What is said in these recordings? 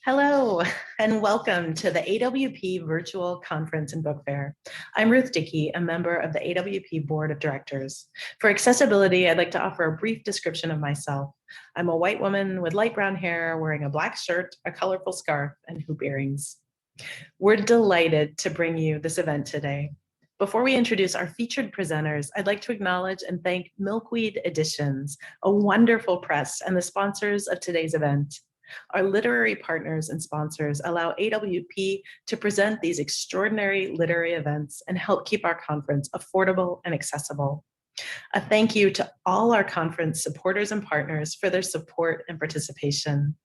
Hello, and welcome to the AWP Virtual Conference and Book Fair. I'm Ruth Dickey, a member of the AWP Board of Directors. For accessibility, I'd like to offer a brief description of myself. I'm a white woman with light brown hair, wearing a black shirt, a colorful scarf, and hoop earrings. We're delighted to bring you this event today. Before we introduce our featured presenters, I'd like to acknowledge and thank Milkweed Editions, a wonderful press and the sponsors of today's event. Our literary partners and sponsors allow AWP to present these extraordinary literary events and help keep our conference affordable and accessible. A thank you to all our conference supporters and partners for their support and participation.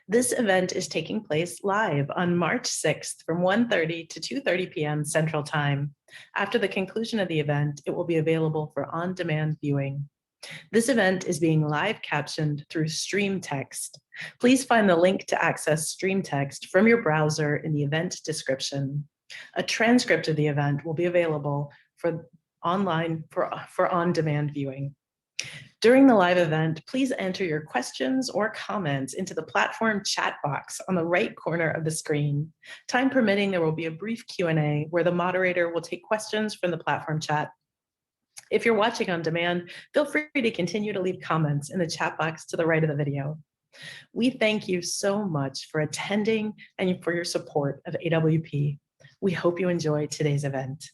This event is taking place live on March 6th from 1:30 to 2:30 p.m. Central Time. After the conclusion of the event, it will be available for on-demand viewing. This event is being live captioned through Stream Text. Please find the link to access Stream Text from your browser in the event description. A transcript of the event will be available for online for on-demand viewing. During the live event, please enter your questions or comments into the platform chat box on the right corner of the screen. Time permitting, there will be a brief Q&A where the moderator will take questions from the platform chat. If you're watching on demand, feel free to continue to leave comments in the chat box to the right of the video. We thank you so much for attending and for your support of AWP. We hope you enjoy today's event.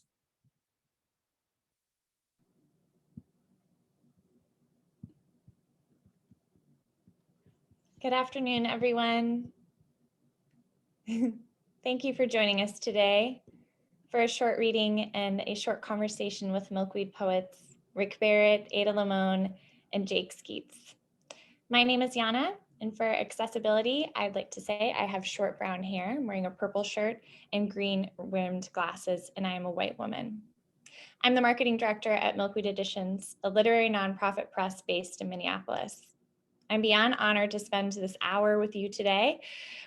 Good afternoon, everyone. Thank you for joining us today for a short reading and a short conversation with Milkweed poets Rick Barot, Ada Limón, and Jake Skeets. My name is Yana, and for accessibility, I'd like to say I have short brown hair. I'm wearing a purple shirt and green rimmed glasses, and I am a white woman. I'm the marketing director at Milkweed Editions, a literary nonprofit press based in Minneapolis. I'm beyond honored to spend this hour with you today,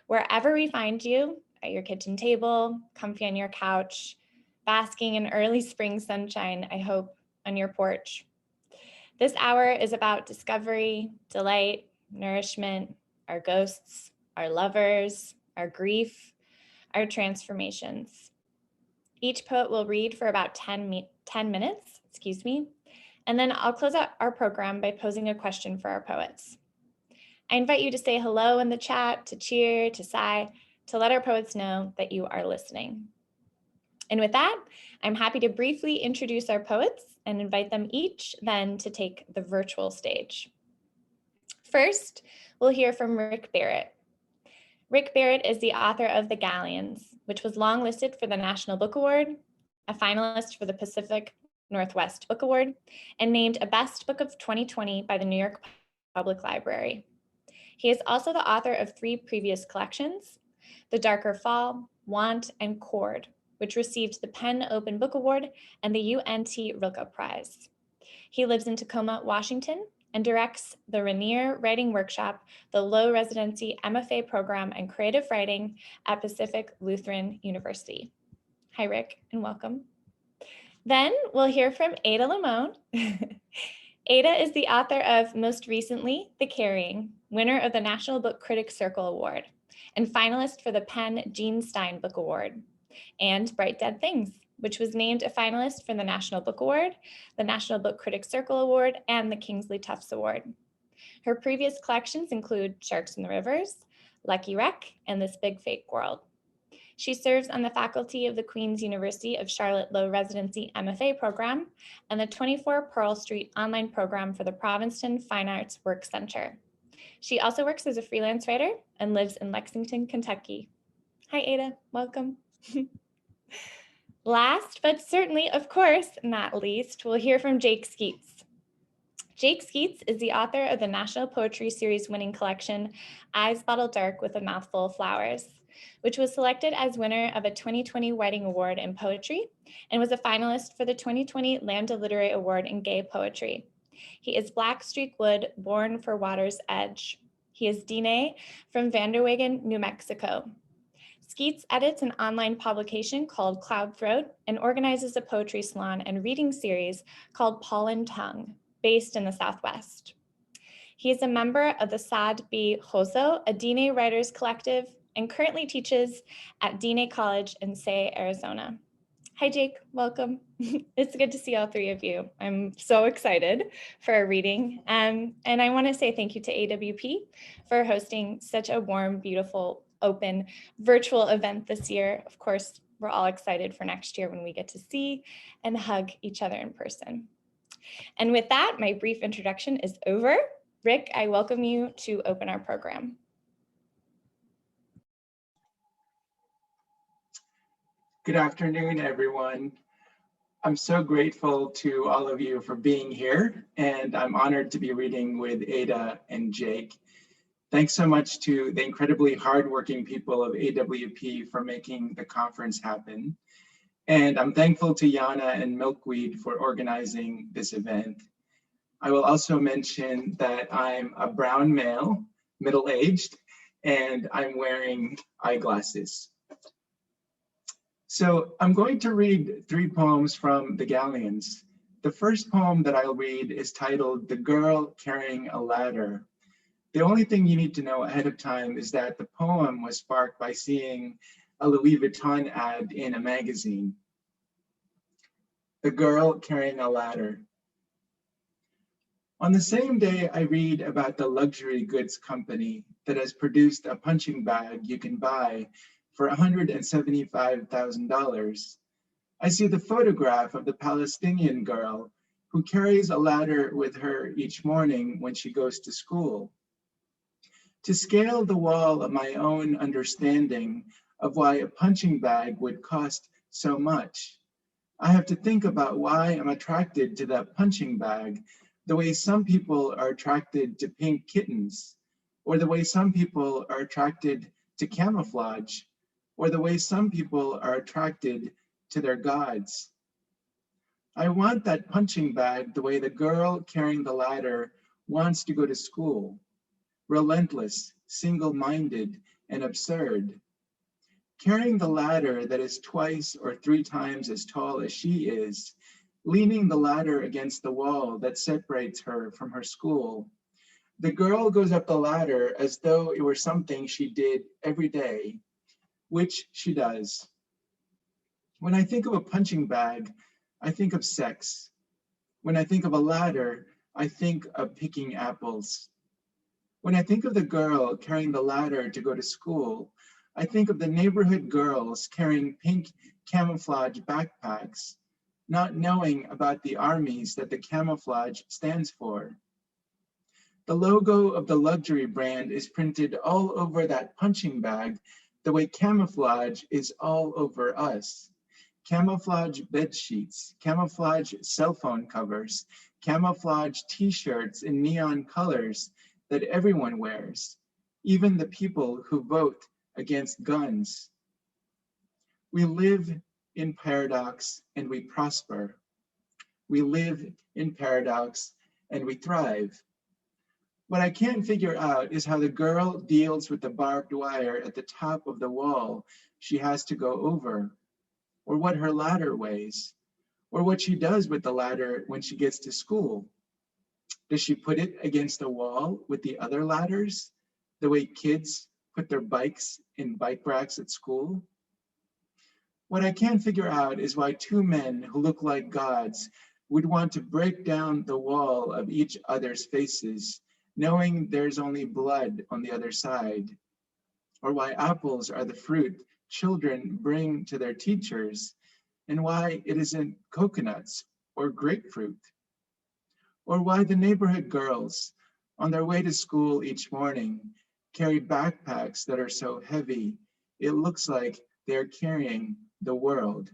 wherever we find you, at your kitchen table, comfy on your couch, basking in early spring sunshine, I hope, on your porch. This hour is about discovery, delight, nourishment, our ghosts, our lovers, our grief, our transformations. Each poet will read for about 10 minutes, and then I'll close out our program by posing a question for our poets. I invite you to say hello in the chat, to cheer, to sigh, to let our poets know that you are listening. And with that, I'm happy to briefly introduce our poets and invite them each then to take the virtual stage. First, we'll hear from Rick Barot. Rick Barot is the author of The Galleons, which was longlisted for the National Book Award, a finalist for the Pacific Northwest Book Award, and named a Best Book of 2020 by the New York Public Library. He is also the author of 3 previous collections, The Darker Fall, Want, and Chord, which received the PEN Open Book Award and the UNT Rilke Prize. He lives in Tacoma, Washington, and directs the Rainier Writing Workshop, the Low Residency MFA program in creative writing at Pacific Lutheran University. Hi, Rick, and welcome. Then we'll hear from Ada Limón. Ada is the author of, most recently, The Carrying, winner of the National Book Critics Circle Award, and finalist for the PEN Gene Stein Book Award, and Bright Dead Things, which was named a finalist for the National Book Award, the National Book Critics Circle Award, and the Kingsley Tufts Award. Her previous collections include Sharks in the Rivers, Lucky Wreck, and This Big Fake World. She serves on the faculty of the Queen's University of Charlotte Low Residency MFA program and the 24 Pearl Street online program for the Provincetown Fine Arts Work Center. She also works as a freelance writer and lives in Lexington, Kentucky. Hi, Ada, welcome. Last, but certainly, of course, not least, we'll hear from Jake Skeets. Jake Skeets is the author of the National Poetry Series winning collection, Eyes Bottled Dark with a Mouthful of Flowers, which was selected as winner of a 2020 Writing Award in Poetry and was a finalist for the 2020 Lambda Literary Award in Gay Poetry. He is Black Streak Wood, born for Water's Edge. He is Diné from Vanderwagen, New Mexico. Skeets edits an online publication called Cloud Throat and organizes a poetry salon and reading series called Pollen Tongue, based in the Southwest. He is a member of the Sad B Hozo, a Diné writers collective, and currently teaches at Diné College in Say, Arizona. Hi, Jake, welcome. It's good to see all three of you. I'm so excited for our reading. And I want to say thank you to AWP for hosting such a warm, beautiful, open virtual event this year. Of course, we're all excited for next year when we get to see and hug each other in person. And with that, my brief introduction is over. Rick, I welcome you to open our program. Good afternoon, everyone. I'm so grateful to all of you for being here, and I'm honored to be reading with Ada and Jake. Thanks so much to the incredibly hardworking people of AWP for making the conference happen. And I'm thankful to Yana and Milkweed for organizing this event. I will also mention that I'm a brown male, middle-aged, and I'm wearing eyeglasses. So I'm going to read 3 poems from the Galleons. The first poem that I'll read is titled "The Girl Carrying a Ladder." The only thing you need to know ahead of time is that the poem was sparked by seeing a Louis Vuitton ad in a magazine. The Girl Carrying a Ladder. On the same day, I read about the luxury goods company that has produced a punching bag you can buy for $175,000. I see the photograph of the Palestinian girl who carries a ladder with her each morning when she goes to school. To scale the wall of my own understanding of why a punching bag would cost so much, I have to think about why I'm attracted to that punching bag the way some people are attracted to pink kittens, or the way some people are attracted to camouflage, or the way some people are attracted to their gods. I want that punching bag the way the girl carrying the ladder wants to go to school, relentless, single-minded, and absurd. Carrying the ladder that is 2 or 3 times as tall as she is, leaning the ladder against the wall that separates her from her school. The girl goes up the ladder as though it were something she did every day, which she does. When I think of a punching bag, I think of sex. When I think of a ladder, I think of picking apples. When I think of the girl carrying the ladder to go to school, I think of the neighborhood girls carrying pink camouflage backpacks, not knowing about the armies that the camouflage stands for. The logo of the luxury brand is printed all over that punching bag the way camouflage is all over us. Camouflage bed sheets, camouflage cell phone covers, camouflage t-shirts in neon colors that everyone wears, even the people who vote against guns. We live in paradox and we prosper. We live in paradox and we thrive. What I can't figure out is how the girl deals with the barbed wire at the top of the wall she has to go over, or what her ladder weighs, or what she does with the ladder when she gets to school. Does she put it against a wall with the other ladders, the way kids put their bikes in bike racks at school? What I can't figure out is why 2 men who look like gods would want to break down the wall of each other's faces, knowing there's only blood on the other side, or why apples are the fruit children bring to their teachers, and why it isn't coconuts or grapefruit, or why the neighborhood girls on their way to school each morning carry backpacks that are so heavy it looks like they're carrying the world.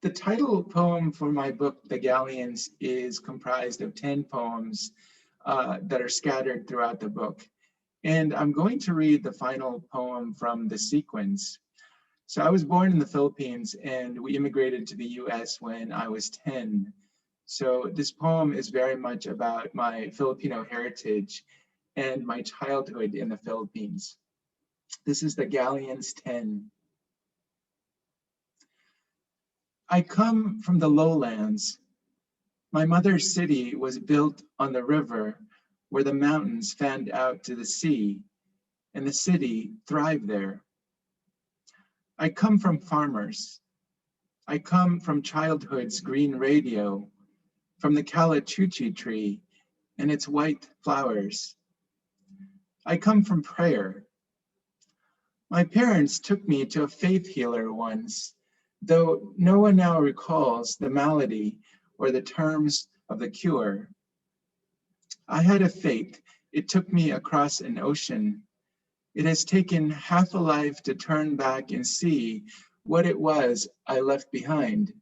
The title poem for my book, The Galleons, is comprised of 10 poems that are scattered throughout the book. And I'm going to read the final poem from the sequence. So I was born in the Philippines and we immigrated to the US when I was 10. So this poem is very much about my Filipino heritage and my childhood in the Philippines. This is the Galleons 10. I come from the lowlands. My mother's city was built on the river, where the mountains fanned out to the sea, and the city thrived there. I come from farmers. I come from childhood's green radio, from the calachuchi tree and its white flowers. I come from prayer. My parents took me to a faith healer once, though no one now recalls the malady or the terms of the cure. I had a fate. It took me across an ocean. It has taken half a life to turn back and see what it was I left behind.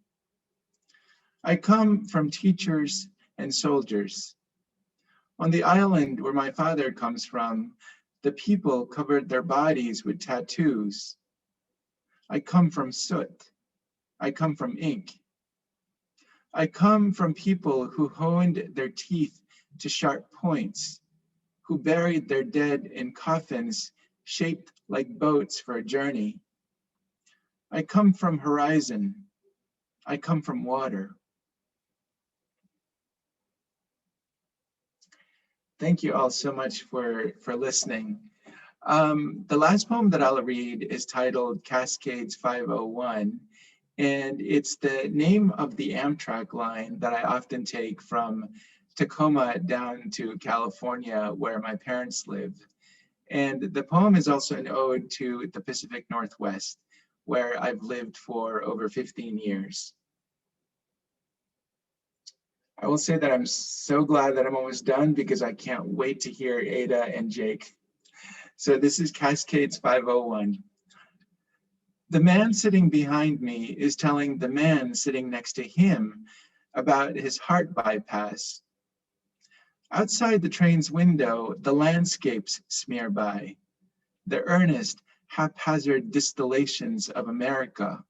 I come from teachers and soldiers. On the island where my father comes from, the people covered their bodies with tattoos. I come from soot. I come from ink. I come from people who honed their teeth to sharp points, who buried their dead in coffins shaped like boats for a journey. I come from horizon. I come from water. Thank you all so much for listening. The last poem that I'll read is titled Cascades 501, and it's the name of the Amtrak line that I often take from Tacoma down to California, where my parents live. And the poem is also an ode to the Pacific Northwest, where I've lived for over 15 years. I will say that I'm so glad that I'm almost done because I can't wait to hear Ada and Jake. So this is Cascades 501. The man sitting behind me is telling the man sitting next to him about his heart bypass. Outside the train's window, the landscapes smear by, the earnest, haphazard distillations of America,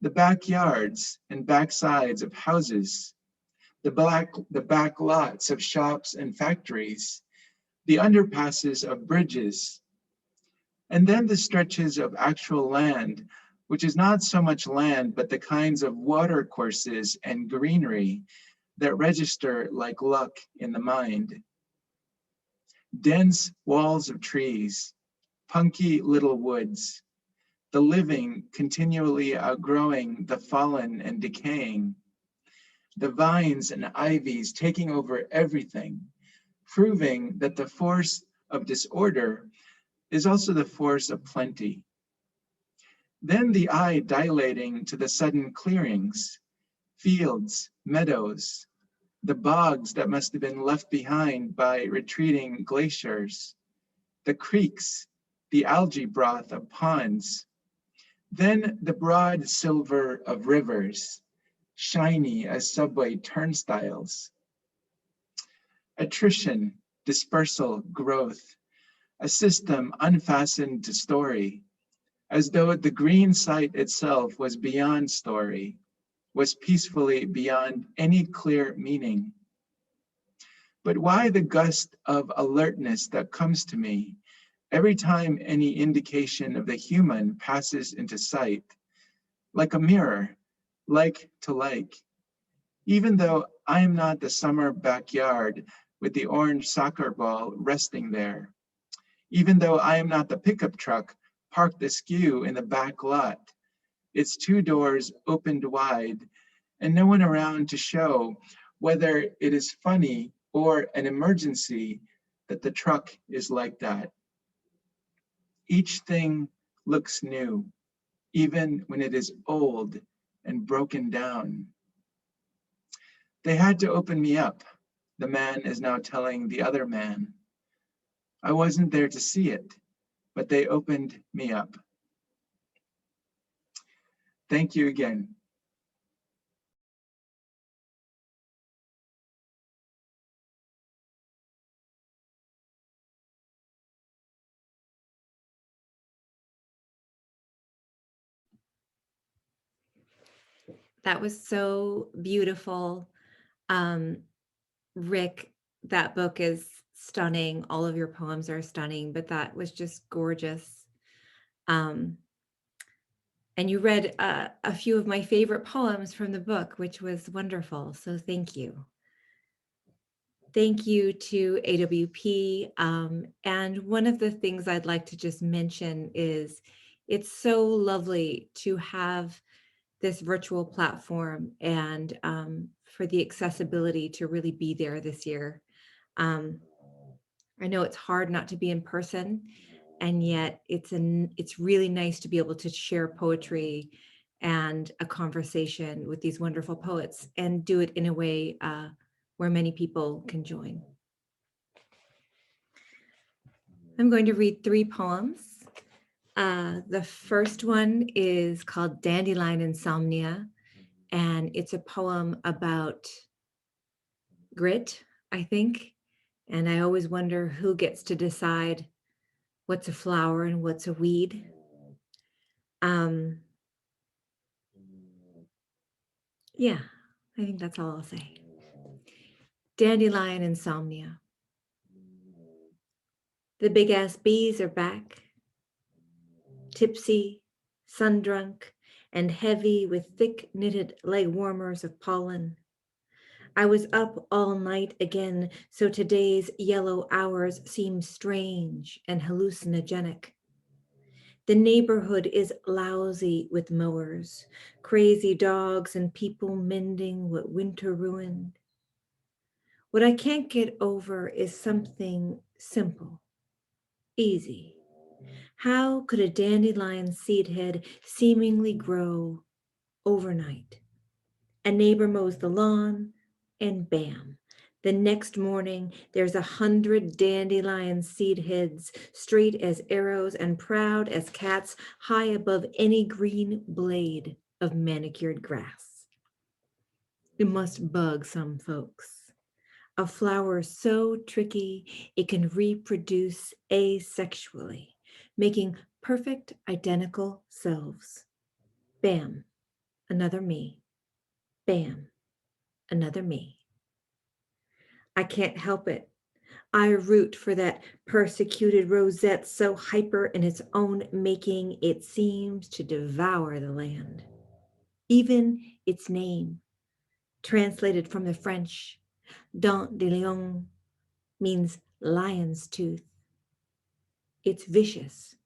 the backyards and backsides of houses, the back lots of shops and factories, the underpasses of bridges, and then the stretches of actual land, which is not so much land, but the kinds of water courses and greenery that register like luck in the mind. Dense walls of trees, punky little woods, the living continually outgrowing the fallen and decaying, the vines and ivies taking over everything, proving that the force of disorder is also the force of plenty. Then the eye dilating to the sudden clearings, fields, meadows, the bogs that must have been left behind by retreating glaciers, the creeks, the algae broth of ponds, then the broad silver of rivers, shiny as subway turnstiles. Attrition, dispersal, growth, a system unfastened to story, as though the green site itself was beyond story, was peacefully beyond any clear meaning. But why the gust of alertness that comes to me every time any indication of the human passes into sight, like a mirror, like to like, even though I am not the summer backyard with the orange soccer ball resting there, even though I am not the pickup truck parked askew in the back lot, its two doors opened wide, and no one around to show whether it is funny or an emergency that the truck is like that. Each thing looks new, even when it is old and broken down. They had to open me up, the man is now telling the other man. I wasn't there to see it, but they opened me up. Thank you again. That was so beautiful. Rick, that book is stunning. All of your poems are stunning, but that was just gorgeous. And you read a few of my favorite poems from the book, which was wonderful. So thank you. Thank you to AWP. And one of the things I'd like to just mention is it's so lovely to have this virtual platform and for the accessibility to really be there this year. I know it's hard not to be in person, and yet it's really nice to be able to share poetry and a conversation with these wonderful poets and do it in a way where many people can join. I'm going to read 3 poems. The first one is called Dandelion Insomnia, and it's a poem about grit, I think. And I always wonder who gets to decide what's a flower and what's a weed. Yeah, I think that's all I'll say. Dandelion Insomnia. The big ass bees are back, tipsy, sun-drunk, and heavy with thick knitted leg warmers of pollen. I was up all night again, so today's yellow hours seem strange and hallucinogenic. The neighborhood is lousy with mowers, crazy dogs, and people mending what winter ruined. What I can't get over is something simple, easy. How could a dandelion seed head seemingly grow overnight? A neighbor mows the lawn, and bam, the next morning there's 100 dandelion seed heads, straight as arrows and proud as cats, high above any green blade of manicured grass. It must bug some folks. A flower so tricky it can reproduce asexually, making perfect identical selves. Bam, another me. Bam, another me. I can't help it. I root for that persecuted rosette so hyper in its own making it seems to devour the land. Even its name, translated from the French, Dandelion, means lion's tooth. It's vicious,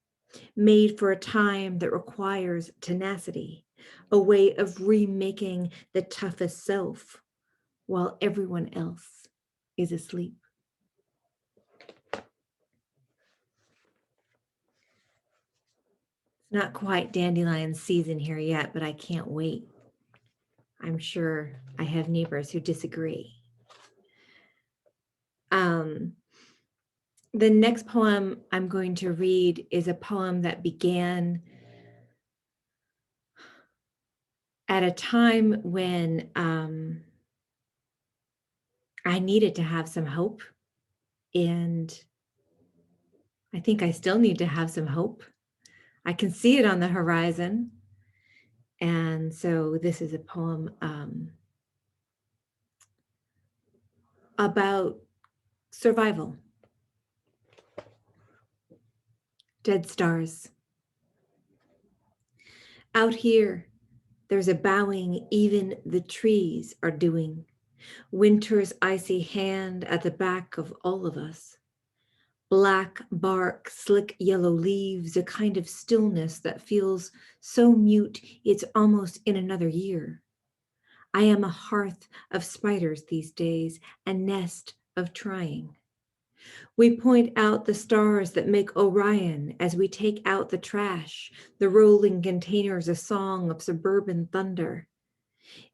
made for a time that requires tenacity, a way of remaking the toughest self while everyone else is asleep. It's not quite dandelion season here yet, but I can't wait. I'm sure I have neighbors who disagree. The next poem I'm going to read is a poem that began at a time when I needed to have some hope, and I think I still need to have some hope. I can see it on the horizon. And so this is a poem about survival. Dead stars. Out here, there's a bowing even the trees are doing. Winter's icy hand at the back of all of us. Black bark, slick yellow leaves, a kind of stillness that feels so mute it's almost in another year. I am a hearth of spiders these days, a nest of trying. We point out the stars that make Orion as we take out the trash, the rolling containers, a song of suburban thunder.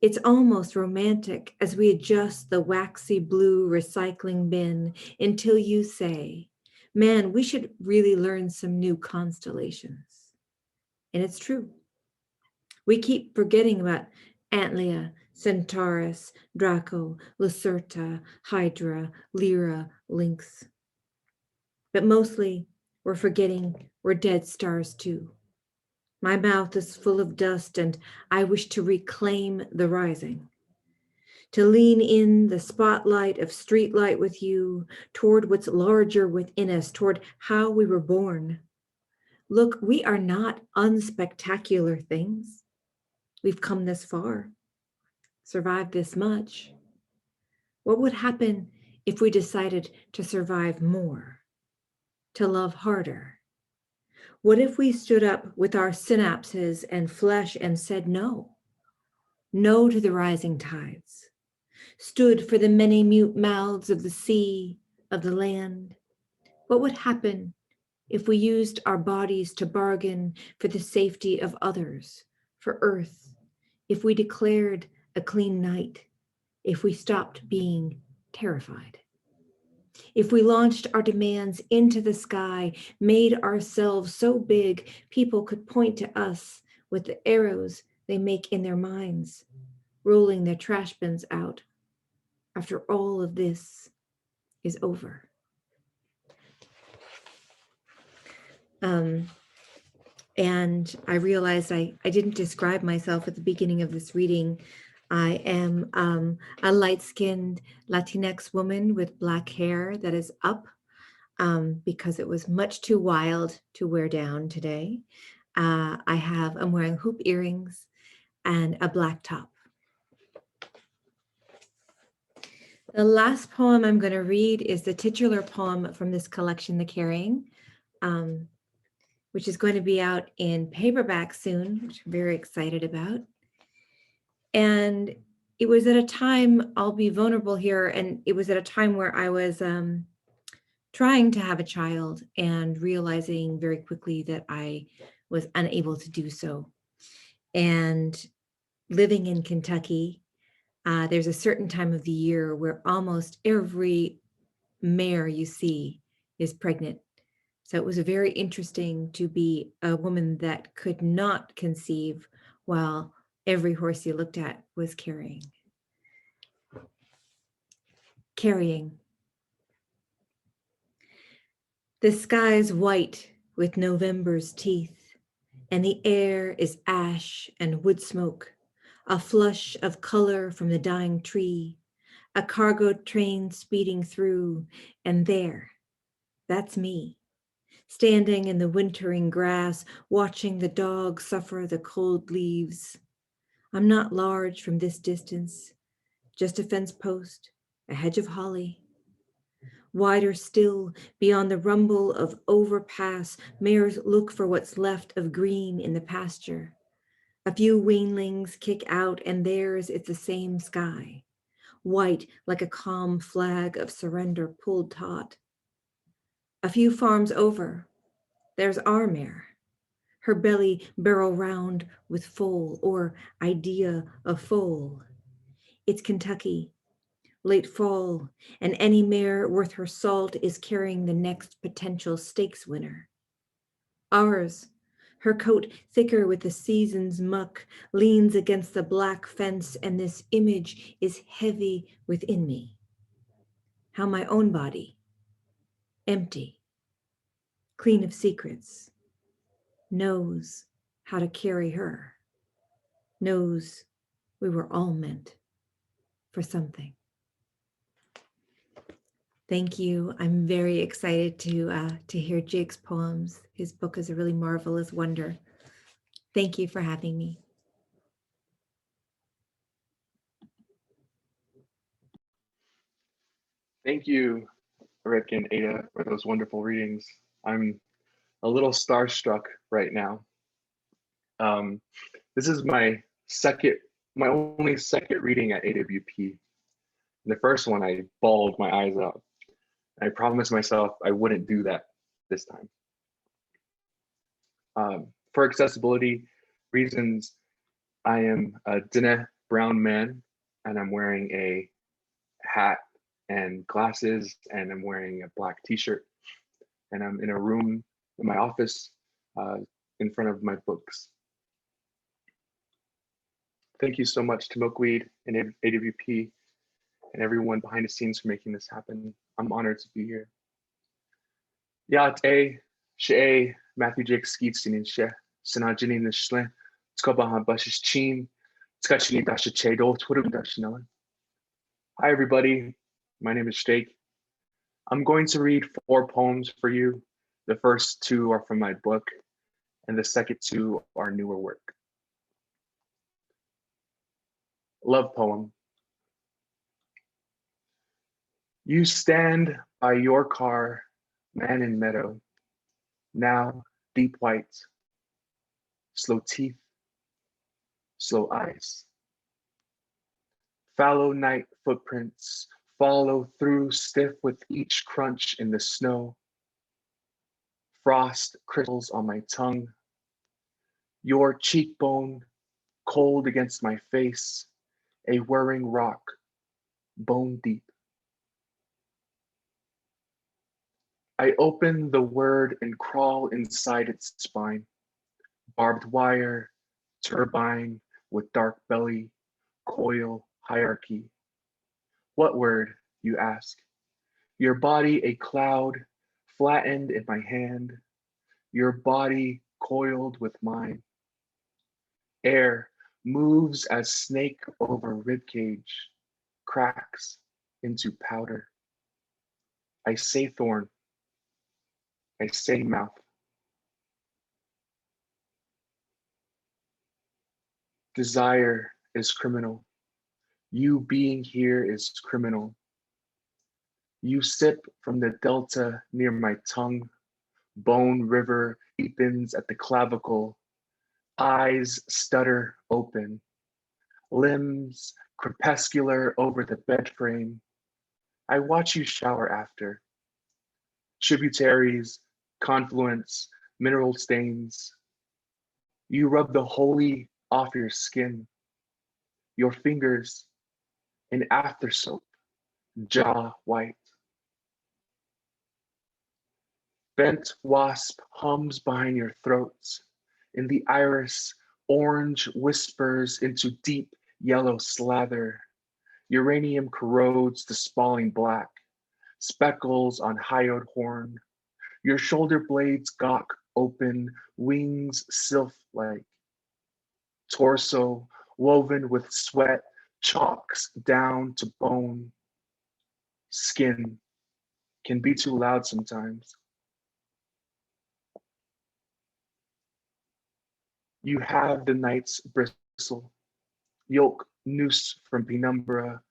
It's almost romantic as we adjust the waxy blue recycling bin until you say, man, we should really learn some new constellations. And it's true. We keep forgetting about Antlia, Centaurus, Draco, Lacerta, Hydra, Lyra, Lynx. But mostly, we're forgetting we're dead stars too. My mouth is full of dust and I wish to reclaim the rising. To lean in the spotlight of streetlight with you toward what's larger within us, toward how we were born. Look, we are not unspectacular things. We've come this far, survived this much. What would happen if we decided to survive more, to love harder? What if we stood up with our synapses and flesh and said no? No to the rising tides, stood for the many mute mouths of the sea, of the land? What would happen if we used our bodies to bargain for the safety of others, for Earth, if we declared a clean night, if we stopped being terrified? If we launched our demands into the sky, made ourselves so big people could point to us with the arrows they make in their minds, rolling their trash bins out after all of this is over. And I realized I didn't describe myself at the beginning of this reading. I am a light-skinned Latinx woman with black hair that is up because it was much too wild to wear down today. I'm wearing hoop earrings and a black top. The last poem I'm going to read is the titular poem from this collection, The Carrying, which is going to be out in paperback soon, which I'm very excited about. And it was at a time, I'll be vulnerable here, and it was at a time where I was trying to have a child and realizing very quickly that I was unable to do so. And living in Kentucky, there's a certain time of the year where almost every mare you see is pregnant. So it was very interesting to be a woman that could not conceive while every horse you looked at was carrying. Carrying. The sky's white with November's teeth, and the air is ash and wood smoke, a flush of color from the dying tree, a cargo train speeding through, and that's me, standing in the wintering grass, watching the dog suffer the cold leaves. I'm not large from this distance, just a fence post, a hedge of holly. Wider still, beyond the rumble of overpass, mares look for what's left of green in the pasture. A few weanlings kick out, and theirs is the same sky, white like a calm flag of surrender pulled taut. A few farms over, there's our mare, her belly barrel round with foal, or idea of foal. It's Kentucky, late fall, and any mare worth her salt is carrying the next potential stakes winner. Ours, her coat thicker with the season's muck, leans against the black fence, and this image is heavy within me. How my own body, empty, clean of secrets, knows how to carry her, knows we were all meant for something. Thank you. I'm very excited to hear Jake's poems. His book is a really marvelous wonder. Thank you for having me. Thank you, Rick and Ada, for those wonderful readings. I'm a little starstruck right now. This is my only second reading at AWP. The first one, I bawled my eyes out. I promised myself I wouldn't do that this time. For accessibility reasons, I am a Diné brown man, and I'm wearing a hat and glasses, and I'm wearing a black t-shirt, and I'm in a room in my office in front of my books. Thank you so much to Milkweed and AWP and everyone behind the scenes for making this happen. I'm honored to be here. Yate, She, Matthew Jake Skeets, and She, Sinajini Nishle, Tskobahan Bushes Chin, Skachini Dasha Chedo, Twitter Dashnella. Hi, everybody. My name is Jake. I'm going to read 4 poems for you. The first 2 are from my book, and the second 2 are newer work. Love poem. You stand by your car, man in meadow, now deep white, slow teeth, slow eyes. Fallow night footprints follow through stiff with each crunch in the snow. Frost crystals on my tongue. Your cheekbone cold against my face, a whirring rock, bone deep. I open the word and crawl inside its spine. Barbed wire, turbine with dark belly, coil, hierarchy. What word, you ask? Your body a cloud, flattened in my hand. Your body coiled with mine. Air moves as snake over ribcage, cracks into powder. I say thorn. I say mouth. Desire is criminal. You being here is criminal. You sip from the delta near my tongue. Bone river deepens at the clavicle. Eyes stutter open. Limbs crepuscular over the bed frame. I watch you shower after. Tributaries, confluence, mineral stains. You rub the holy off your skin. Your fingers in after soap, jaw white. Bent wasp hums behind your throats. In the iris, orange whispers into deep yellow slather. Uranium corrodes the spalling black. Speckles on hyoid horn. Your shoulder blades gawk open, wings sylph-like. Torso woven with sweat chalks down to bone. Skin can be too loud sometimes. You have the night's bristle, yolk noose from penumbra.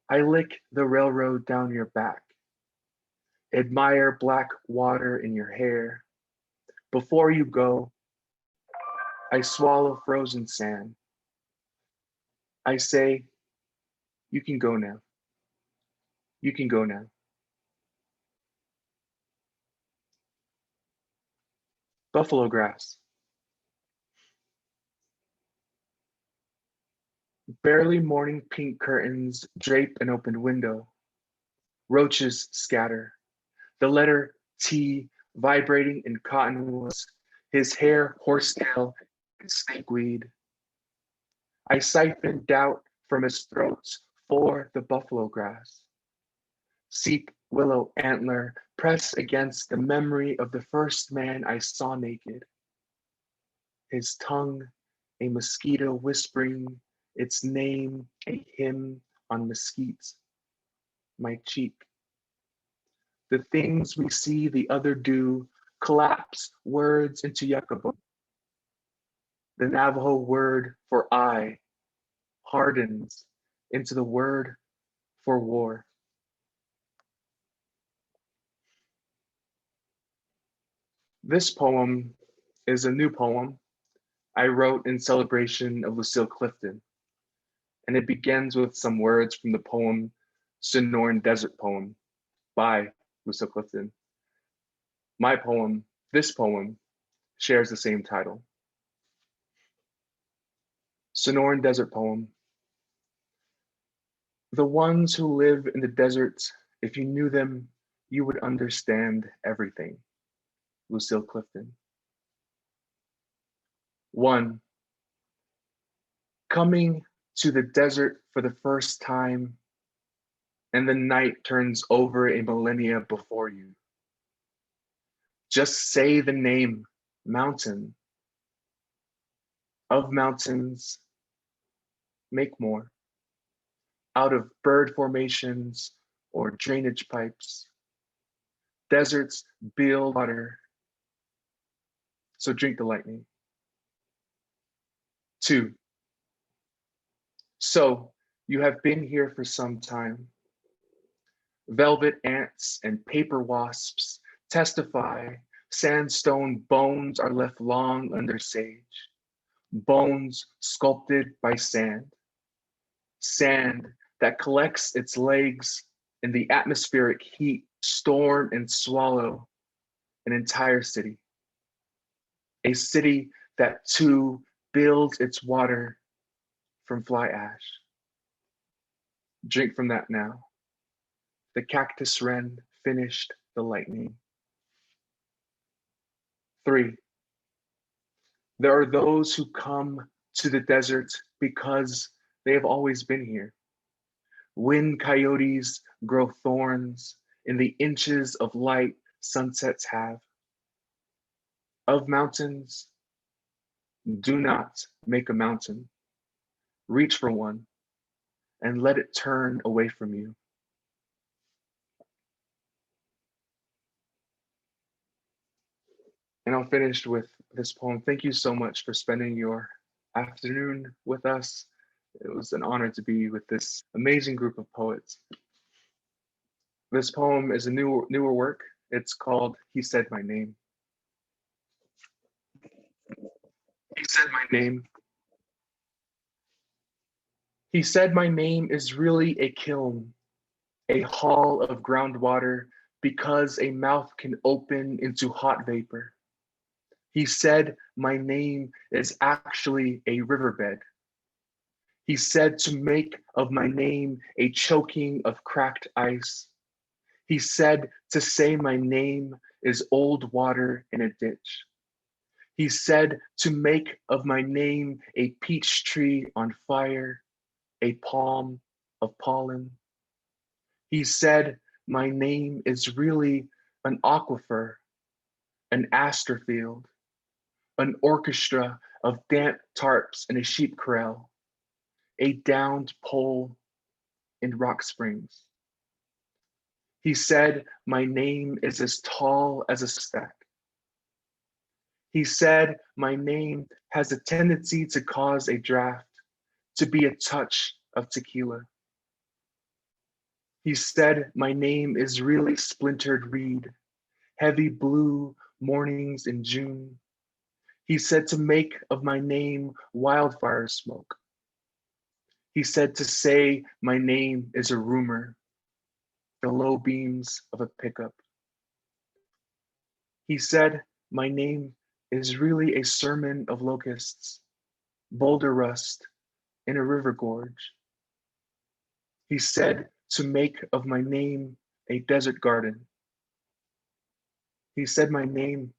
I lick the railroad down your back. Admire black water in your hair. Before you go, I swallow frozen sand. I say, you can go now. You can go now. Buffalo grass. Barely morning pink curtains drape an open window. Roaches scatter. The letter T vibrating in cottonwoods. His hair horsetail and snakeweed. I siphon doubt from his throat for the buffalo grass. Seek willow antler press against the memory of the first man I saw naked. His tongue, a mosquito whispering its name, a hymn on mesquites. My cheek. The things we see the other do collapse words into yakabo. The Navajo word for I hardens into the word for war. This poem is a new poem I wrote in celebration of Lucille Clifton, and it begins with some words from the poem Cinnoan Desert Poem by Lucille Clifton. My poem, this poem, shares the same title. Cinnoan Desert Poem. The ones who live in the deserts, if you knew them, you would understand everything. Lucille Clifton. 1. Coming to the desert for the first time, and the night turns over a millennia before you. Just say the name, mountain. Of mountains, make more. Out of bird formations or drainage pipes. Deserts build water, so drink the lightning. 2. So you have been here for some time. Velvet ants and paper wasps testify sandstone bones are left long under sage, bones sculpted by sand, sand that collects its legs in the atmospheric heat, storm and swallow an entire city. A city that too builds its water from fly ash. Drink from that now. The cactus wren finished the lightning. 3. There are those who come to the desert because they have always been here. Wind coyotes grow thorns in the inches of light sunsets have. Of mountains, do not make a mountain. Reach for one and let it turn away from you. And I'll finish with this poem. Thank you so much for spending your afternoon with us. It was an honor to be with this amazing group of poets. This poem is a newer work. It's called He Said My Name. He said my name. He said my name is really a kiln, a hall of groundwater, because a mouth can open into hot vapor. He said my name is actually a riverbed. He said to make of my name a choking of cracked ice. He said to say my name is old water in a ditch. He said to make of my name a peach tree on fire, a palm of pollen. He said my name is really an aquifer, an aster field, an orchestra of damp tarps and a sheep corral, a downed pole in Rock Springs. He said my name is as tall as a stack. He said my name has a tendency to cause a draft, to be a touch of tequila. He said my name is really splintered reed, heavy blue mornings in June. He said to make of my name wildfire smoke. He said to say my name is a rumor, the low beams of a pickup. He said my name is really a sermon of locusts, boulder rust in a river gorge. He said to make of my name a desert garden. He said my name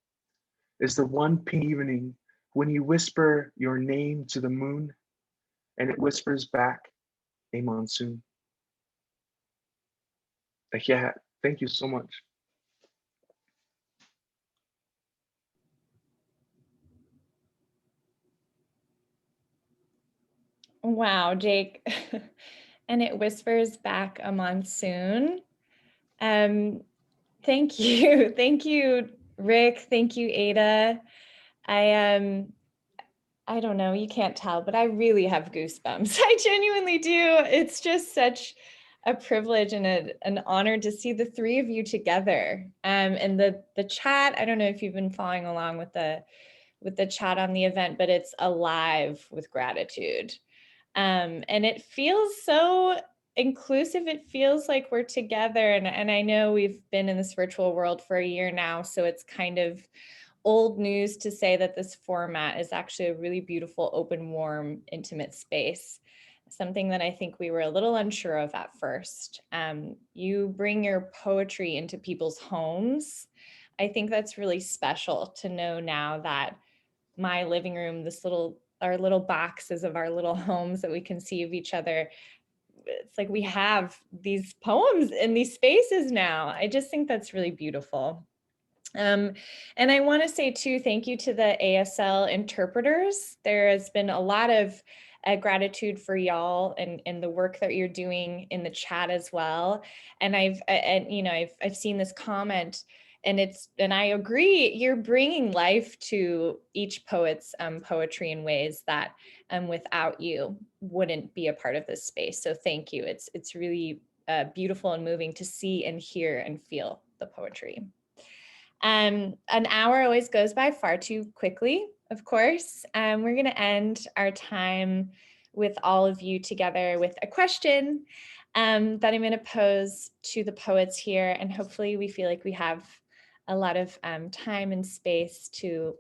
is the one pink evening when you whisper your name to the moon and it whispers back a monsoon. Yeah, thank you so much. Wow, Jake. And it whispers back a monsoon. Thank you. Thank you, Rick. Thank you, Ada. I don't know, you can't tell, but I really have goosebumps. I genuinely do. It's just such a privilege and an honor to see the three of you together. And the chat, I don't know if you've been following along with the chat on the event, but it's alive with gratitude. And it feels so inclusive. It feels like we're together. And I know we've been in this virtual world for a year now, so it's kind of old news to say that this format is actually a really beautiful, open, warm, intimate space. Something that I think we were a little unsure of at first. You bring your poetry into people's homes. I think that's really special to know now that my living room, our little boxes of our little homes that we conceive each other, it's like we have these poems in these spaces now. I just think that's really beautiful. And I want to say too, thank you to the ASL interpreters. There has been a lot of gratitude for y'all and the work that you're doing in the chat as well. And I've seen this comment, and I agree, you're bringing life to each poet's poetry in ways that without you wouldn't be a part of this space. So thank you. It's really beautiful and moving to see and hear and feel the poetry. An hour always goes by far too quickly, of course. We're going to end our time with all of you together with a question that I'm going to pose to the poets here. And hopefully we feel like we have a lot of time and space to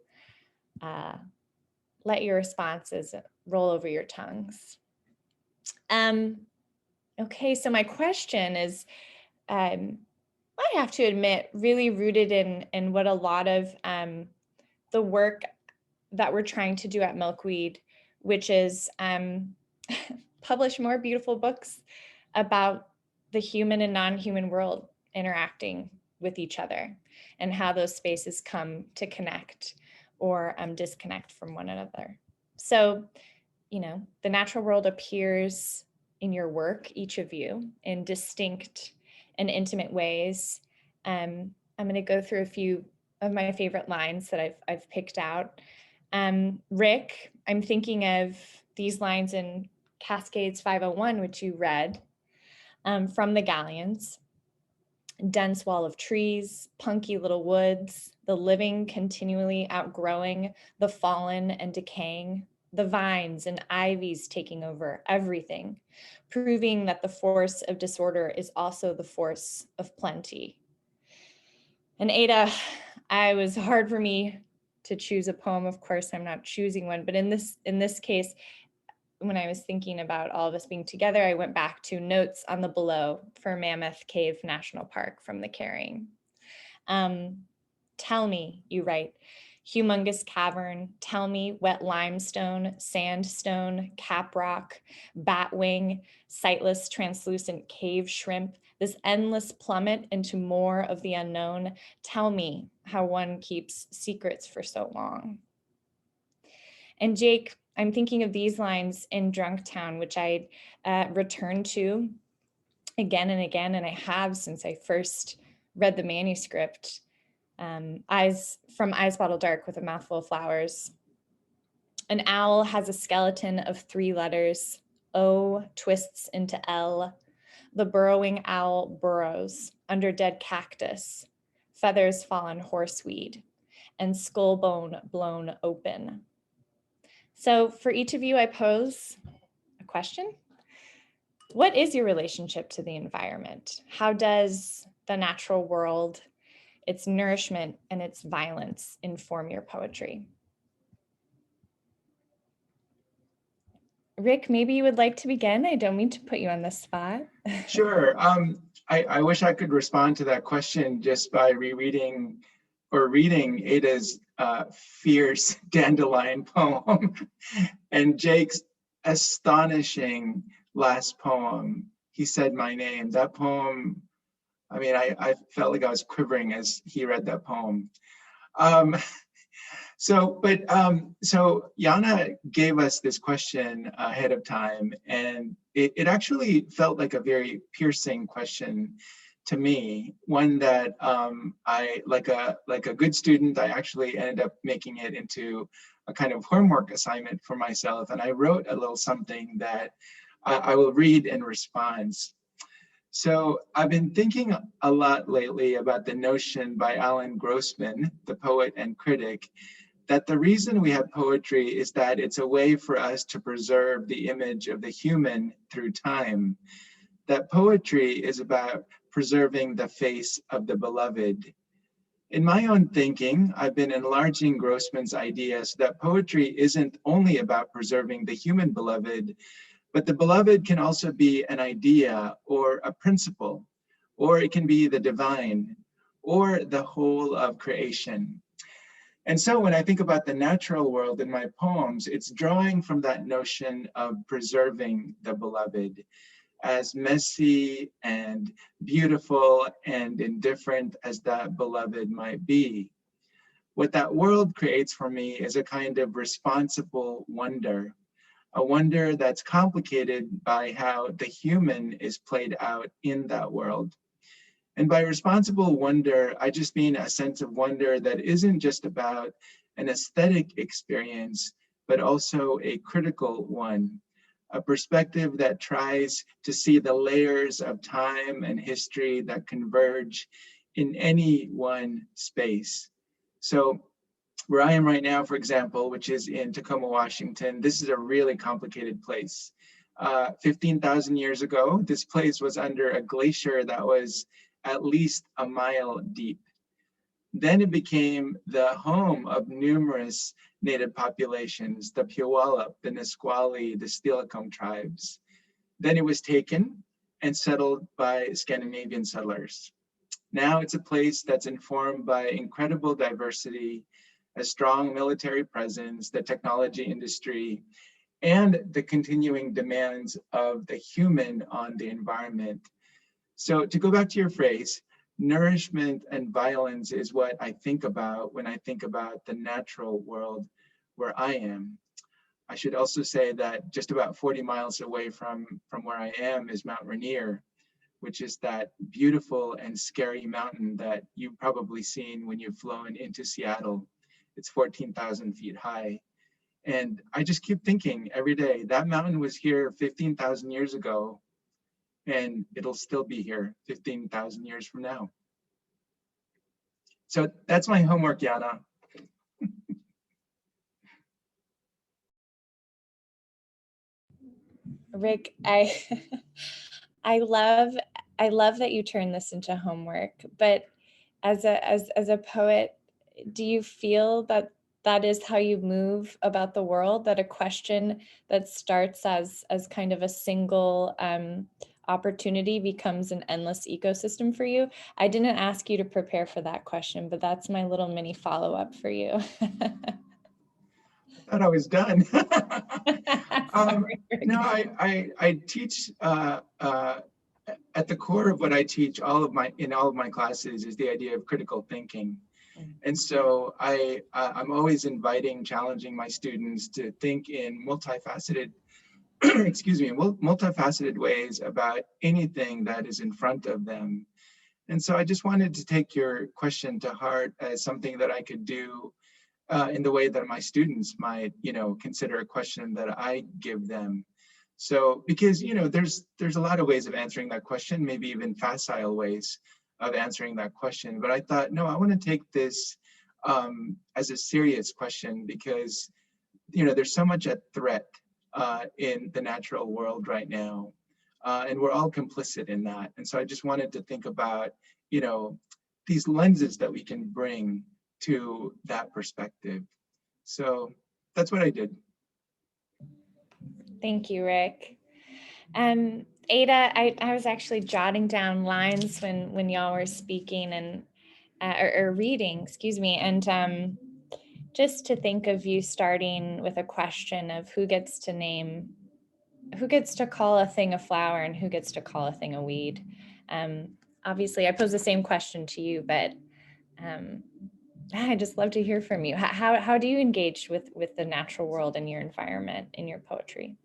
let your responses roll over your tongues. Okay, so my question is, I have to admit, really rooted in what a lot of the work that we're trying to do at Milkweed, which is publish more beautiful books about the human and non-human world interacting with each other and how those spaces come to connect or disconnect from one another. So, you know, the natural world appears in your work, each of you, in distinct and intimate ways. I'm going to go through a few of my favorite lines that I've picked out. Rick, I'm thinking of these lines in Cascades 501, which you read, from the Galleons. Dense wall of trees, punky little woods, the living continually outgrowing the fallen and decaying, the vines and ivies taking over everything, proving that the force of disorder is also the force of plenty. And Ada, it was hard for me to choose a poem. Of course, I'm not choosing one, but in this case, when I was thinking about all of us being together, I went back to Notes on the Below for Mammoth Cave National Park from the Carrying. Tell me, you write, humongous cavern, tell me wet limestone, sandstone, caprock, batwing, sightless translucent cave shrimp, this endless plummet into more of the unknown. Tell me how one keeps secrets for so long. And Jake, I'm thinking of these lines in Drunk Town, which I returned to again and again, and I have since I first read the manuscript. Eyes Bottle Dark with a Mouthful of Flowers. An owl has a skeleton of 3 letters. O twists into L. The burrowing owl burrows under dead cactus. Feathers fall on horseweed and skull bone blown open. So for each of you, I pose a question. What is your relationship to the environment? How does the natural world, its nourishment and its violence inform your poetry? Rick, maybe you would like to begin. I don't mean to put you on the spot. Sure. I wish I could respond to that question just by rereading or reading Ada's fierce Dandelion poem and Jake's astonishing last poem, He Said My Name. That poem, I mean, I felt like I was quivering as he read that poem. So Yana gave us this question ahead of time, and it actually felt like a very piercing question to me. One that I, like a good student, I actually ended up making it into a kind of homework assignment for myself, and I wrote a little something that I will read in response. So I've been thinking a lot lately about the notion by Alan Grossman, the poet and critic, that the reason we have poetry is that it's a way for us to preserve the image of the human through time. That poetry is about preserving the face of the beloved. In my own thinking, I've been enlarging Grossman's idea so that poetry isn't only about preserving the human beloved, but the beloved can also be an idea or a principle, or it can be the divine, or the whole of creation. And so when I think about the natural world in my poems, it's drawing from that notion of preserving the beloved, as messy and beautiful and indifferent as that beloved might be. What that world creates for me is a kind of responsible wonder, a wonder that's complicated by how the human is played out in that world. And by responsible wonder, I just mean a sense of wonder that isn't just about an aesthetic experience, but also a critical one, a perspective that tries to see the layers of time and history that converge in any one space. So where I am right now, for example, which is in Tacoma, Washington, this is a really complicated place. 15,000 years ago, this place was under a glacier that was at least a mile deep. Then it became the home of numerous native populations, the Puyallup, the Nisqually, the Steilacoom tribes. Then it was taken and settled by Scandinavian settlers. Now it's a place that's informed by incredible diversity, a strong military presence, the technology industry, and the continuing demands of the human on the environment. So to go back to your phrase, nourishment and violence is what I think about when I think about the natural world where I am. I should also say that just about 40 miles away from where I am is Mount Rainier, which is that beautiful and scary mountain that you've probably seen when you've flown into Seattle. It's 14,000 feet high. And I just keep thinking every day, that mountain was here 15,000 years ago, and it'll still be here 15,000 years from now. So that's my homework, Yana. Rick, I love that you turn this into homework, but as a poet, do you feel that that is how you move about the world, that a question that starts as kind of a single opportunity becomes an endless ecosystem for you? I didn't ask you to prepare for that question, but that's my little mini follow-up for you. I thought I was done. No, I teach at the core of what I teach in all of my classes is the idea of critical thinking. And so I'm always challenging my students to think in multifaceted, multifaceted ways about anything that is in front of them. And so I just wanted to take your question to heart as something that I could do in the way that my students might, consider a question that I give them. So, because, there's a lot of ways of answering that question, maybe even facile ways of answering that question. But I thought, no, I want to take this as a serious question because, there's so much at threat in the natural world right now. And we're all complicit in that. And so I just wanted to think about, these lenses that we can bring to that perspective. So that's what I did. Thank you, Rick. Ada, I was actually jotting down lines when y'all were speaking and or reading, excuse me, and just to think of you starting with a question of who gets to call a thing a flower and who gets to call a thing a weed. Obviously, I pose the same question to you, but I just love to hear from you. How do you engage with the natural world and your environment in your poetry?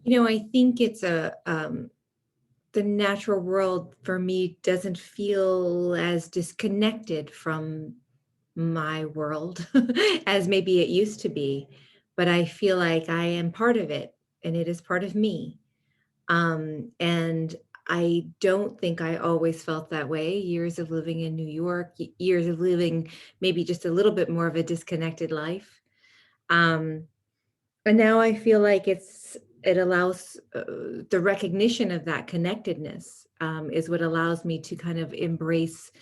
I think it's the natural world for me doesn't feel as disconnected from my world as maybe it used to be, but I feel like I am part of it and it is part of me. And I don't think I always felt that way. Years of living in New York, years of living maybe just a little bit more of a disconnected life. And now I feel like it allows the recognition of that connectedness is what allows me to kind of embrace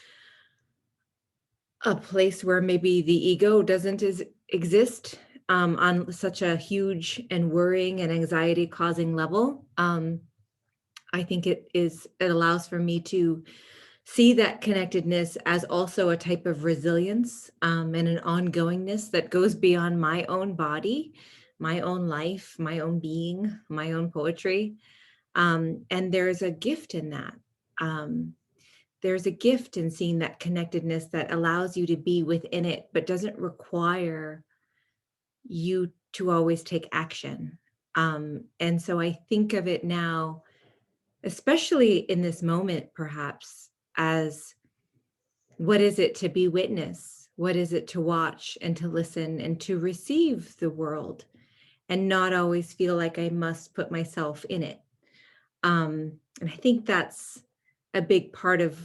a place where maybe the ego doesn't exist on such a huge and worrying and anxiety causing level. I think it allows for me to see that connectedness as also a type of resilience and an ongoingness that goes beyond my own body, my own life, my own being, my own poetry. And there's a gift in that. There's a gift in seeing that connectedness that allows you to be within it, but doesn't require you to always take action. And so I think of it now, especially in this moment, perhaps, as what is it to be witness? What is it to watch and to listen and to receive the world and not always feel like I must put myself in it. And I think that's a big part of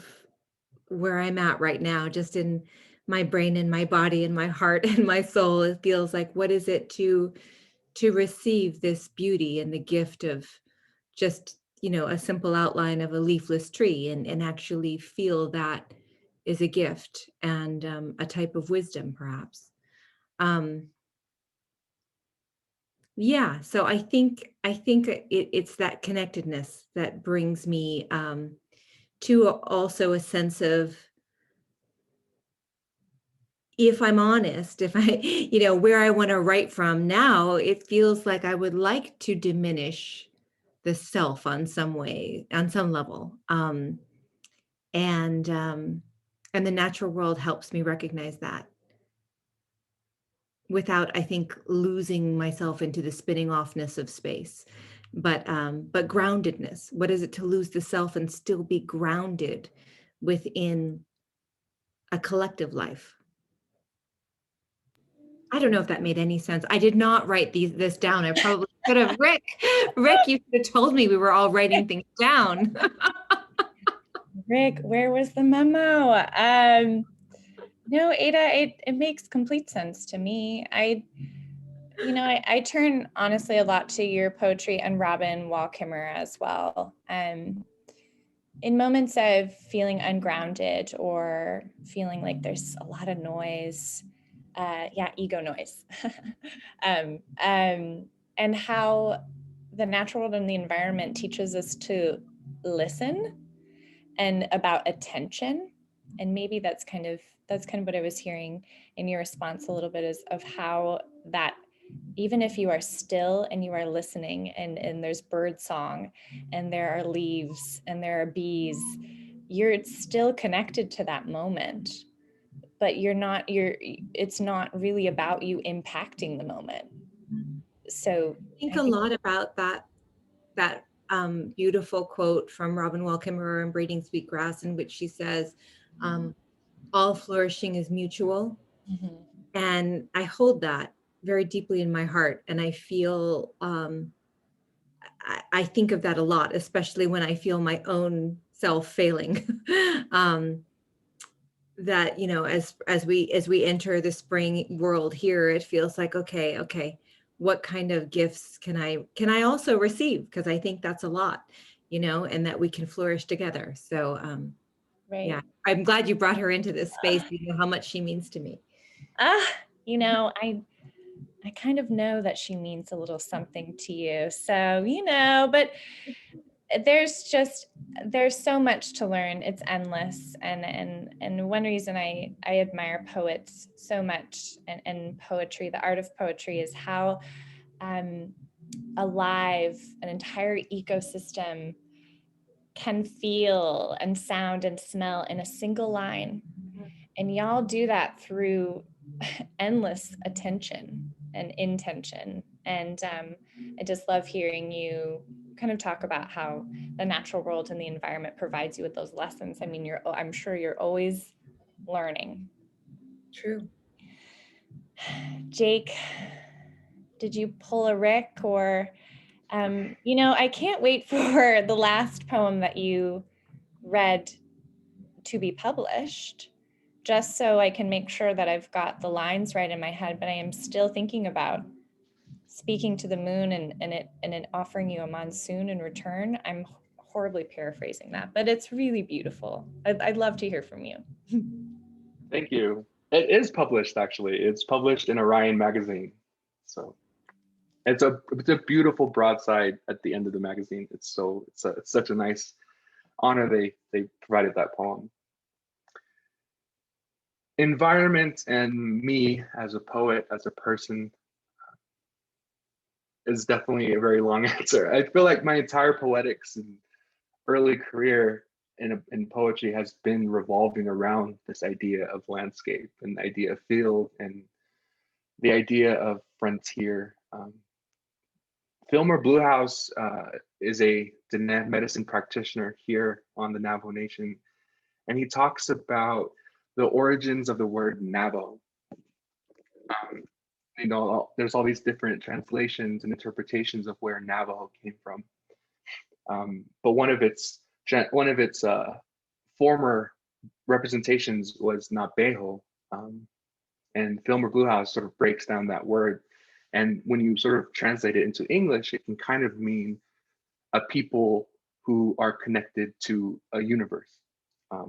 where I'm at right now, just in my brain and my body and my heart and my soul. It feels like, what is it to receive this beauty and the gift of just, a simple outline of a leafless tree, and actually feel that is a gift and a type of wisdom, perhaps. Yeah, so I think it's that connectedness that brings me to also a sense of, if I'm honest, if I, where I want to write from now, it feels like I would like to diminish the self on some way, on some level. And the natural world helps me recognize that without, I think, losing myself into the spinning offness of space. But groundedness. What is it to lose the self and still be grounded within a collective life? I don't know if that made any sense. I did not write this down. I probably could have. Rick, you should have told me we were all writing things down. Rick, where was the memo? No, Ada, it makes complete sense to me. I turn honestly a lot to your poetry and Robin Wall Kimmerer as well. In moments of feeling ungrounded or feeling like there's a lot of noise, ego noise, and how the natural world and the environment teaches us to listen and about attention. And maybe that's kind of what I was hearing in your response a little bit, is of how that even if you are still and you are listening, and there's bird song and there are leaves and there are bees, you're still connected to that moment, but it's not really about you impacting the moment. So I think a lot about that beautiful quote from Robin Wall Kimmerer in Braiding Sweet Grass, in which she says, all flourishing is mutual. Mm-hmm. And I hold that very deeply in my heart. And I feel, I think of that a lot, especially when I feel my own self failing. That, as we enter the spring world here, it feels like, okay, what kind of gifts can I also receive? Because I think that's a lot, and that we can flourish together. So right. Yeah, I'm glad you brought her into this space. You know how much she means to me. I kind of know that she means a little something to you. So, but there's so much to learn. It's endless. And one reason I admire poets so much, and poetry, the art of poetry, is how alive an entire ecosystem can feel and sound and smell in a single line. And y'all do that through endless attention and intention. And I just love hearing you kind of talk about how the natural world and the environment provides you with those lessons. I mean, I'm sure you're always learning. True. Jake, did you pull a Rick? Or, I can't wait for the last poem that you read to be published, just so I can make sure that I've got the lines right in my head. But I am still thinking about speaking to the moon and it offering you a monsoon in return. I'm horribly paraphrasing that, but it's really beautiful. I'd love to hear from you. Thank you. It is published, actually. It's published in Orion magazine. So it's a beautiful broadside at the end of the magazine. It's such a nice honor they provided that poem. Environment and me as a poet, as a person, is definitely a very long answer. I feel like my entire poetics and early career in poetry has been revolving around this idea of landscape and the idea of field and the idea of frontier. Filmer Bluehouse is a Diné medicine practitioner here on the Navajo Nation, and he talks about the origins of the word Navajo. there's all these different translations and interpretations of where Navajo came from. But one of its former representations was Nabejo, and Fillmore Bluehouse sort of breaks down that word. And when you sort of translate it into English, it can kind of mean a people who are connected to a universe.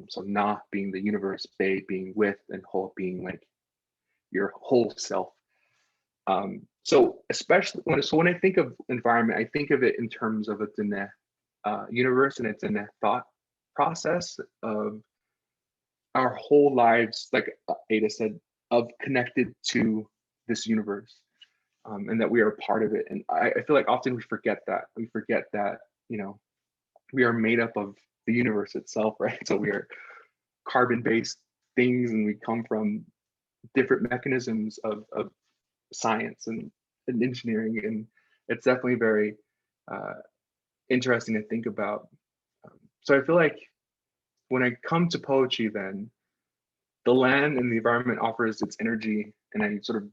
So Na being the universe, Be being with, and Ho being like your whole self. So especially when I think of environment, I think of it in terms of a Diné universe and a Diné thought process of our whole lives, like Ada said, of connected to this universe, and that we are a part of it. And I feel like often we forget that. We forget that, we are made up of the universe itself, right? So we are carbon-based things, and we come from different mechanisms of science and engineering, and it's definitely very interesting to think about. So I feel like when I come to poetry, then the land and the environment offers its energy, and I sort of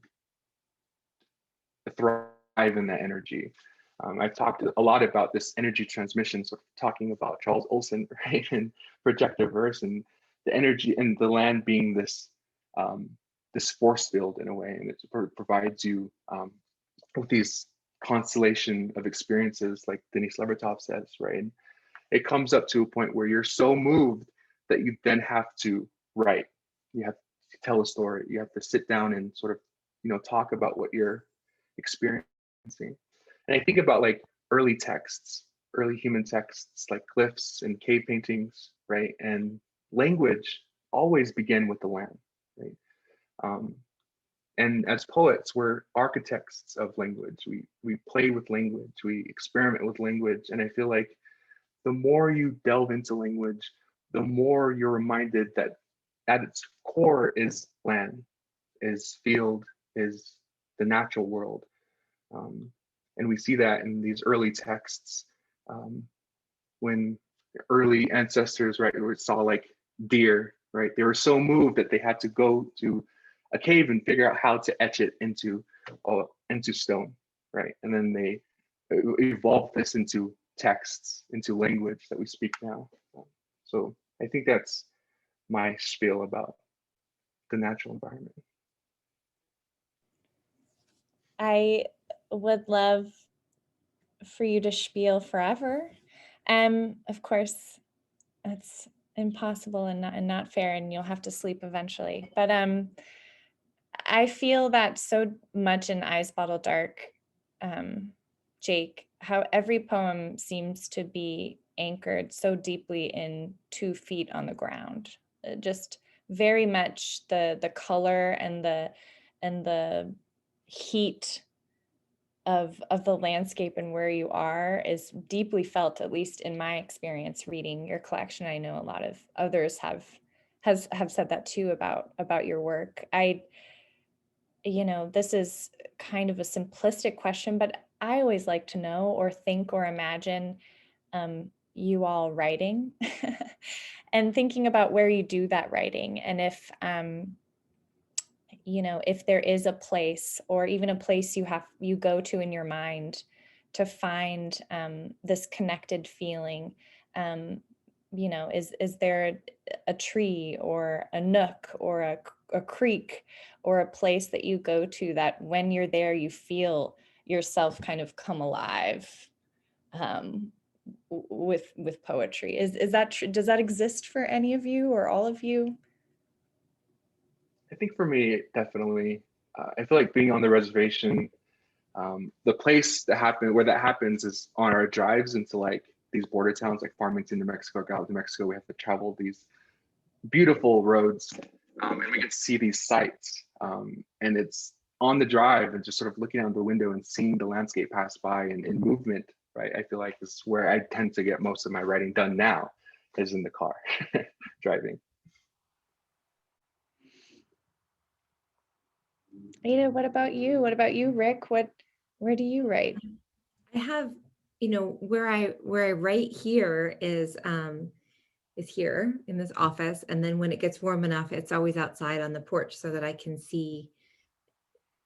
thrive in that energy. I've talked a lot about this energy transmission, sort of talking about Charles Olson, right, and projective verse, and the energy and the land being this this force field in a way, and it provides you with these constellation of experiences, like Denis Levertov says, right? And it comes up to a point where you're so moved that you then have to write. You have to tell a story. You have to sit down and sort of, talk about what you're experiencing. And I think about like early texts, early human texts like glyphs and cave paintings, right? And language always begin with the land, right? And as poets, we're architects of language. We play with language, we experiment with language. And I feel like the more you delve into language, the more you're reminded that at its core is land, is field, is the natural world. And we see that in these early texts, when early ancestors, right, saw like deer, right? They were so moved that they had to go to a cave and figure out how to etch it into stone, right? And then they evolved this into texts, into language that we speak now. So I think that's my spiel about the natural environment. I would love for you to spiel forever. Of course, that's impossible and not fair, and you'll have to sleep eventually. But I feel that so much in Eyes Bottle Dark, Jake, how every poem seems to be anchored so deeply in 2 feet on the ground. Just very much the color and the heat of the landscape and where you are is deeply felt, at least in my experience reading your collection. I know a lot of others have said that too about your work. This is kind of a simplistic question, but I always like to know or think or imagine you all writing and thinking about where you do that writing, and if if there is a place or even a place you go to in your mind to find this connected feeling. Is there a tree or a nook or a creek or a place that you go to that when you're there, you feel yourself kind of come alive with poetry? Is that true? Does that exist for any of you or all of you? I think for me, definitely, I feel like being on the reservation, the place where that happens is on our drives into like these border towns like Farmington, New Mexico, Gallup, New Mexico. We have to travel these beautiful roads, and we get to see these sights. And it's on the drive and just sort of looking out the window and seeing the landscape pass by and in movement, right? I feel like this is where I tend to get most of my writing done now, is in the car, driving. Ada, what about you? What about you, Rick? Where do you write? I have, where I write here is here in this office, and then when it gets warm enough, it's always outside on the porch so that I can see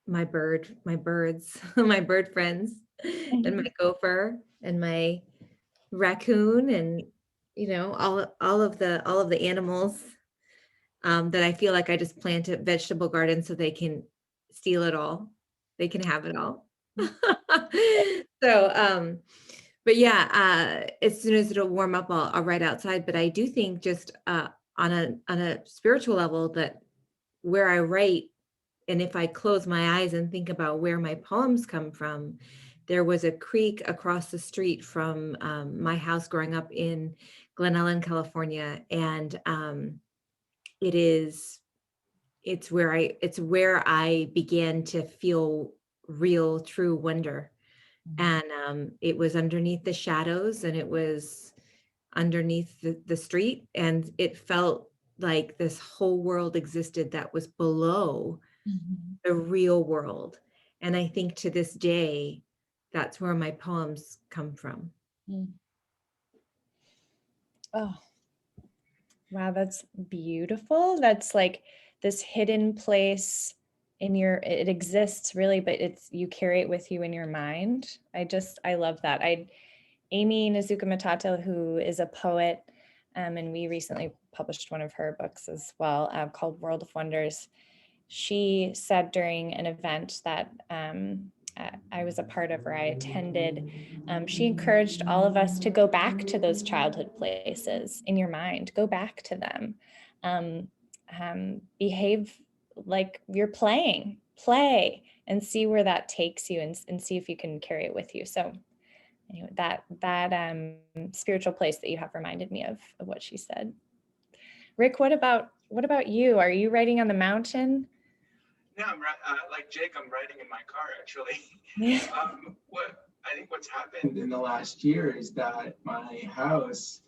my birds, my bird friends, and my gopher and my raccoon, and all of the animals that I feel like I just plant a vegetable garden so they can steal it all. They can have it all. So, but yeah, as soon as it'll warm up, I'll write outside. But I do think just on a spiritual level that where I write, and if I close my eyes and think about where my poems come from, there was a creek across the street from my house growing up in Glen Ellen, California, and it's where I began to feel real, true wonder. And it was underneath the shadows, and it was underneath the street, and it felt like this whole world existed that was below the real world. And I think to this day, that's where my poems come from. Oh, wow, that's beautiful. That's like this hidden place in it exists really, but you carry it with you in your mind. I love that. Amy Nizuka Matato, who is a poet, and we recently published one of her books as well, called World of Wonders. She said during an event that I was a part of, or I attended, she encouraged all of us to go back to those childhood places in your mind. Go back to them. Behave like you're play and see where that takes you, and see if you can carry it with you. So anyway, that spiritual place that you have reminded me of what she said. Rick, what about you? Are you writing on the mountain? Yeah, I'm like Jake. I'm riding in my car actually. I think what's happened in the last year is that my house,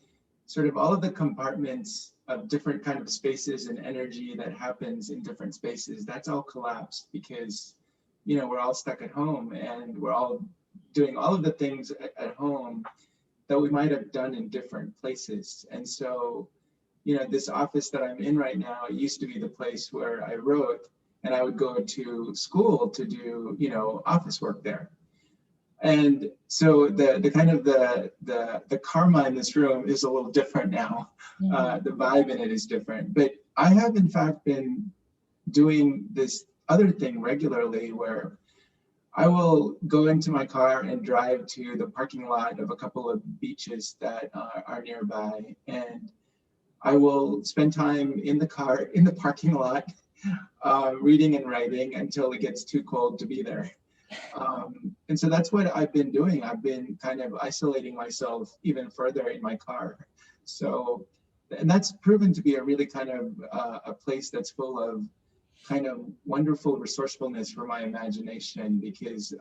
sort of all of the compartments of different kind of spaces and energy that happens in different spaces, that's all collapsed because, we're all stuck at home, and we're all doing all of the things at home that we might have done in different places. And so, this office that I'm in right now, it used to be the place where I wrote, and I would go to school to do, office work there. And so the kind of the karma in this room is a little different now. The vibe in it is different. But I have in fact been doing this other thing regularly where I will go into my car and drive to the parking lot of a couple of beaches that are nearby. And I will spend time in the car, in the parking lot, reading and writing until it gets too cold to be there. And so that's what I've been doing. I've been kind of isolating myself even further in my car. So, and that's proven to be a really kind of a place that's full of kind of wonderful resourcefulness for my imagination, because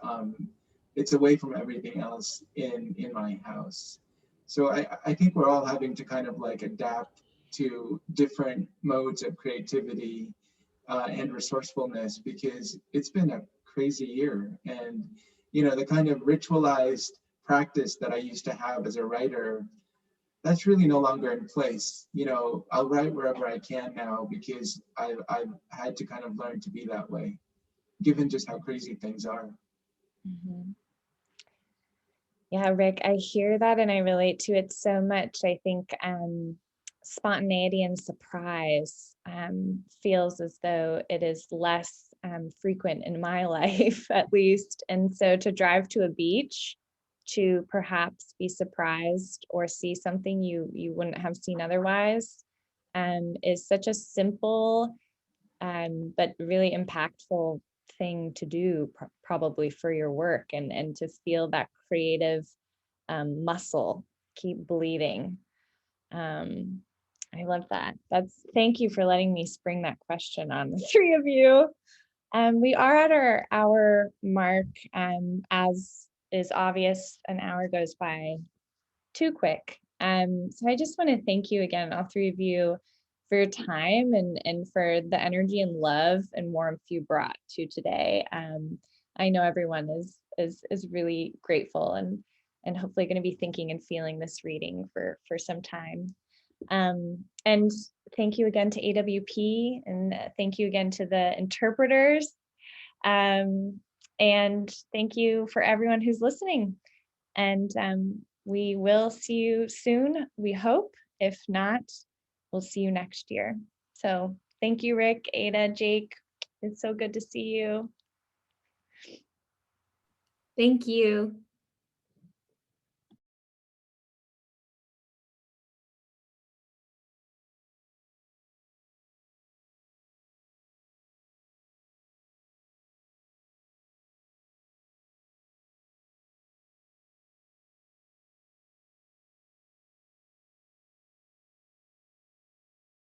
it's away from everything else in my house. So I think we're all having to kind of like adapt to different modes of creativity and resourcefulness, because it's been a crazy year. And, the kind of ritualized practice that I used to have as a writer, that's really no longer in place. I'll write wherever I can now because I've had to kind of learn to be that way, given just how crazy things are. Mm-hmm. Yeah, Rick, I hear that and I relate to it so much. I think spontaneity and surprise feels as though it is less frequent in my life, at least. And so to drive to a beach to perhaps be surprised or see something you wouldn't have seen otherwise is such a simple but really impactful thing to do, probably for your work, and to feel that creative muscle keep bleeding. I love that. Thank you for letting me spring that question on the three of you. We are at our hour mark. As is obvious, an hour goes by too quick. So I just want to thank you again, all three of you, for your time and for the energy and love and warmth you brought to today. I know everyone is really grateful and hopefully going to be thinking and feeling this reading for some time. And thank you again to AWP, and thank you again to the interpreters. And thank you for everyone who's listening. And we will see you soon, we hope. If not, we'll see you next year. So thank you, Rick, Ada, Jake. It's so good to see you. Thank you.